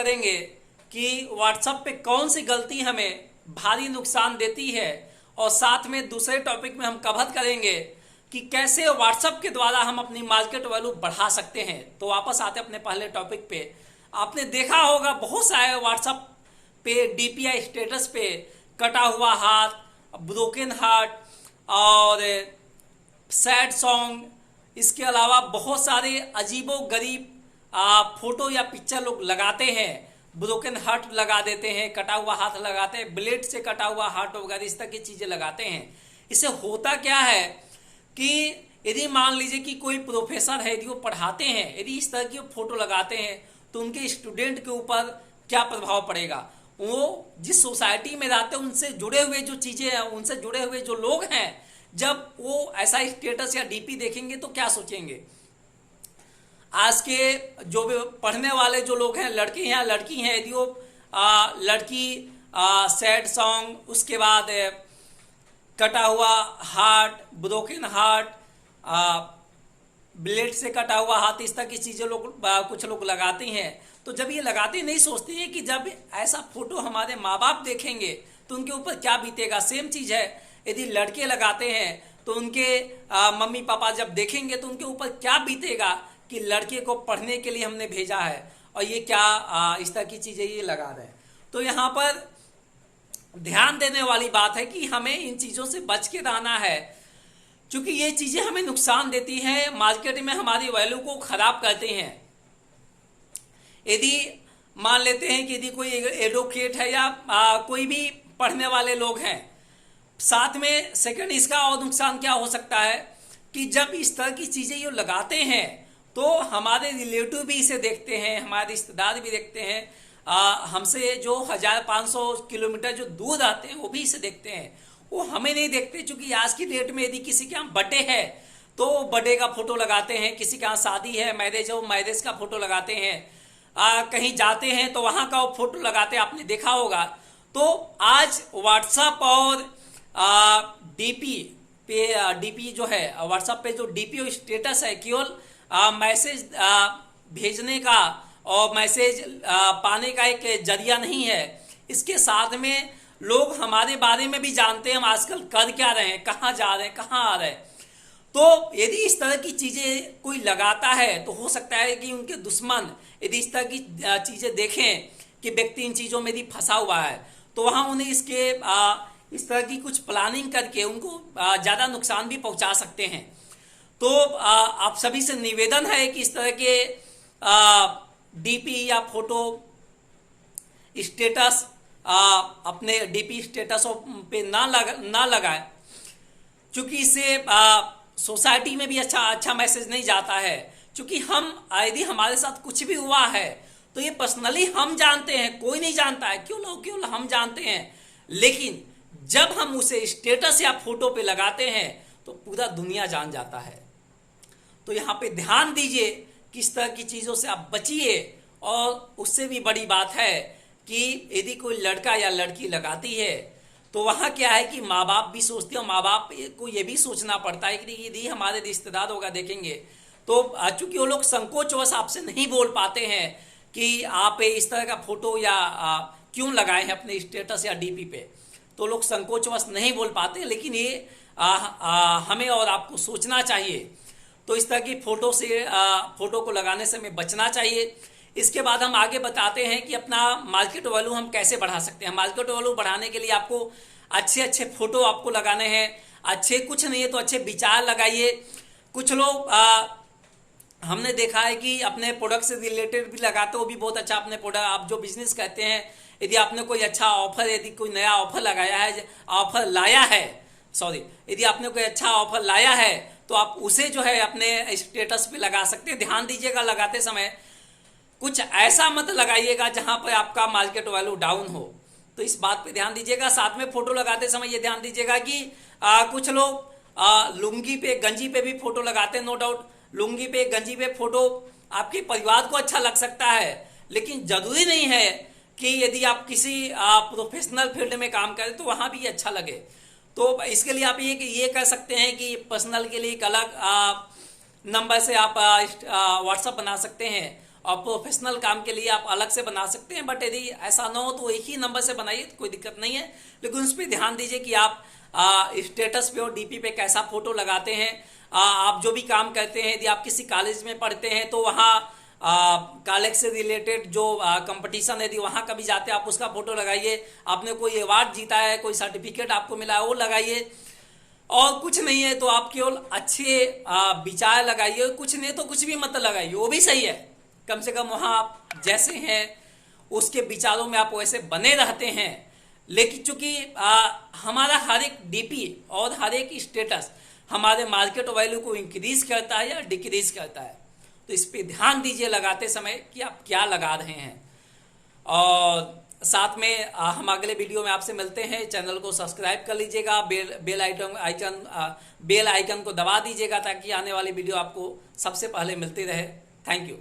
करेंगे कि व्हाट्सएप पे कौन सी गलती हमें भारी नुकसान देती है, और साथ में दूसरे टॉपिक में हम कवर करेंगे कि कैसे व्हाट्सएप के द्वारा हम अपनी मार्केट वैल्यू बढ़ा सकते हैं। तो वापस आते अपने पहले टॉपिक पे। आपने देखा होगा बहुत सारे व्हाट्सएप पे डीपीआई स्टेटस पे कटा हुआ हाथ, ब्रोकन हार्ट और सैड सॉन्ग, इसके अलावा बहुत सारे अजीबो गरीब फोटो या पिक्चर लोग लगाते हैं। ब्रोकन हार्ट लगा देते हैं, कटा हुआ हाथ लगाते हैं, ब्लेड से कटा हुआ हार्ट वगैरह इस तरह की चीजें लगाते हैं। इससे होता क्या है कि यदि मान लीजिए कि कोई प्रोफेसर है, यदि वो पढ़ाते हैं, यदि इस तरह की फोटो लगाते हैं तो उनके स्टूडेंट के ऊपर क्या प्रभाव पड़ेगा। वो जिस सोसाइटी में रहते हैं उनसे जुड़े हुए जो चीजें हैं, उनसे जुड़े हुए जो लोग हैं, जब वो ऐसा स्टेटस या डीपी देखेंगे तो क्या सोचेंगे। आज के जो भी पढ़ने वाले जो लोग हैं, लड़के हैं या लड़की हैं, यदि वो लड़की सैड सॉन्ग, उसके बाद कटा हुआ हार्ट, ब्रोकन हार्ट, ब्लेड से कटा हुआ हाथ, इस तरह की चीजें लोग कुछ लोग लगाते हैं। तो जब ये लगाते नहीं सोचते हैं कि जब ऐसा फोटो हमारे माँ बाप देखेंगे तो उनके ऊपर क्या बीतेगा। सेम चीज है, यदि लड़के लगाते हैं तो उनके मम्मी पापा जब देखेंगे तो उनके ऊपर क्या बीतेगा कि लड़के को पढ़ने के लिए हमने भेजा है और ये क्या इस तरह की चीजें ये लगा रहे हैं। तो यहाँ पर ध्यान देने वाली बात है कि हमें इन चीजों से बच के रहना है, क्योंकि ये चीजें हमें नुकसान देती हैं, मार्केट में हमारी वैल्यू को खराब करते हैं। यदि मान लेते हैं कि यदि कोई एडवोकेट है या कोई भी पढ़ने वाले लोग हैं, साथ में सेकंड इसका और नुकसान क्या हो सकता है कि जब इस तरह की चीजें ये लगाते हैं तो हमारे रिलेटिव भी इसे देखते हैं, हमारे रिश्तेदार भी देखते हैं, हमसे जो 1500 किलोमीटर जो दूर आते हैं वो भी इसे देखते हैं। वो हमें नहीं देखते, क्योंकि आज की डेट में यदि किसी के यहाँ बर्थडे है तो बर्थडे का फोटो लगाते हैं, किसी के यहाँ शादी है, मैरिज हो, मैरिज का फोटो लगाते हैं, कहीं जाते हैं तो वहां का वो फोटो लगाते हैं, आपने देखा होगा। तो आज व्हाट्सएप और डीपी पे, डीपी जो है व्हाट्सएप पे जो डीपी और स्टेटस है, केवल मैसेज भेजने का और मैसेज पाने का एक जरिया नहीं है। इसके साथ में लोग हमारे बारे में भी जानते हैं, हम आजकल कर क्या रहे हैं, कहाँ जा रहे हैं, कहाँ आ रहे हैं। तो यदि इस तरह की चीजें कोई लगाता है तो हो सकता है कि उनके दुश्मन यदि इस तरह की चीजें देखें कि व्यक्ति इन चीजों में यदि फंसा हुआ है तो वहां उन्हें इसके इस तरह की कुछ प्लानिंग करके उनको ज्यादा नुकसान भी पहुंचा सकते हैं। तो आप सभी से निवेदन है कि इस तरह के डीपी या फोटो स्टेटस अपने डीपी स्टेटस पे ना लगाए, क्योंकि इससे सोसाइटी में भी अच्छा मैसेज नहीं जाता है। क्योंकि हम यदि हमारे साथ कुछ भी हुआ है तो ये पर्सनली हम जानते हैं, कोई नहीं जानता है, क्यों हम जानते हैं। लेकिन जब हम उसे स्टेटस या फोटो पे लगाते हैं तो पूरा दुनिया जान जाता है। तो यहाँ पे ध्यान दीजिए, किस तरह की चीजों से आप बचिए। और उससे भी बड़ी बात है कि यदि कोई लड़का या लड़की लगाती है तो वहां क्या है कि माँ बाप भी सोचते हैं, माँ बाप को ये भी सोचना पड़ता है कि यदि हमारे रिश्तेदार होगा देखेंगे तो चूंकि वो लोग संकोचवश आपसे नहीं बोल पाते हैं कि आप इस तरह का फोटो या क्यों लगाए हैं अपने स्टेटस या डीपी पे, तो लोग संकोचवश नहीं बोल पाते। लेकिन ये हमें और आपको सोचना चाहिए। तो इस तरह की फोटो को लगाने से हमें बचना चाहिए। इसके बाद हम आगे बताते हैं कि अपना मार्केट वैल्यू हम कैसे बढ़ा सकते हैं। मार्केट वैल्यू बढ़ाने के लिए आपको अच्छे फोटो आपको लगाने हैं। अच्छे कुछ नहीं है तो अच्छे विचार लगाइए। कुछ लोग हमने देखा है कि अपने प्रोडक्ट से रिलेटेड भी लगाते, वो भी बहुत अच्छा। अपने प्रोडक्ट आप जो बिजनेस करते हैं, यदि आपने कोई अच्छा ऑफर, यदि कोई नया ऑफर लगाया है, यदि आपने कोई अच्छा ऑफर लाया है तो आप उसे जो है अपने स्टेटस पे लगा सकते हैं। ध्यान दीजिएगा, लगाते समय कुछ ऐसा मत लगाइएगा जहां पर आपका मार्केट वैल्यू डाउन हो। तो इस बात पे ध्यान दीजिएगा। साथ में फोटो लगाते समय ये ध्यान दीजिएगा कि कुछ लोग लुंगी पे, गंजी पे भी फोटो लगाते हैं। नो डाउट लुंगी पे, गंजी पे फोटो आपके परिवार को अच्छा लग सकता है, लेकिन जरूरी नहीं है कि यदि आप किसी प्रोफेशनल फील्ड में काम करें तो वहां भी अच्छा लगे। तो इसके लिए आप ये कर सकते हैं कि पर्सनल के लिए एक अलग नंबर से आप व्हाट्सएप बना सकते हैं और प्रोफेशनल काम के लिए आप अलग से बना सकते हैं, बट यदि ऐसा ना हो तो एक ही नंबर से बनाइए, कोई दिक्कत नहीं है। लेकिन उस पर ध्यान दीजिए कि आप स्टेटस पे और डीपी पे कैसा फोटो लगाते हैं। आप जो भी काम करते हैं, यदि आप किसी कॉलेज में पढ़ते हैं तो वहाँ कॉलेज से रिलेटेड जो कंपटीशन है, यदि वहाँ कभी जाते हैं आप उसका फोटो लगाइए। आपने कोई अवार्ड जीता है, कोई सर्टिफिकेट आपको मिला है, वो लगाइए। और कुछ नहीं है तो आप केवल अच्छे विचार लगाइए, कुछ नहीं तो कुछ भी मत लगाइए, वो भी सही है। कम से कम वहाँ आप जैसे हैं उसके विचारों में आप वैसे बने रहते हैं। लेकिन चूंकि हमारा हर एक डीपी और हर एक स्टेटस हमारे मार्केट वैल्यू को इंक्रीज करता है या डिक्रीज करता है, तो इस पे ध्यान दीजिए लगाते समय कि आप क्या लगा रहे हैं। और साथ में हम अगले वीडियो में आपसे मिलते हैं। चैनल को सब्सक्राइब कर लीजिएगा, बेल आइकन को दबा दीजिएगा ताकि आने वाली वीडियो आपको सबसे पहले मिलती रहे। Thank you.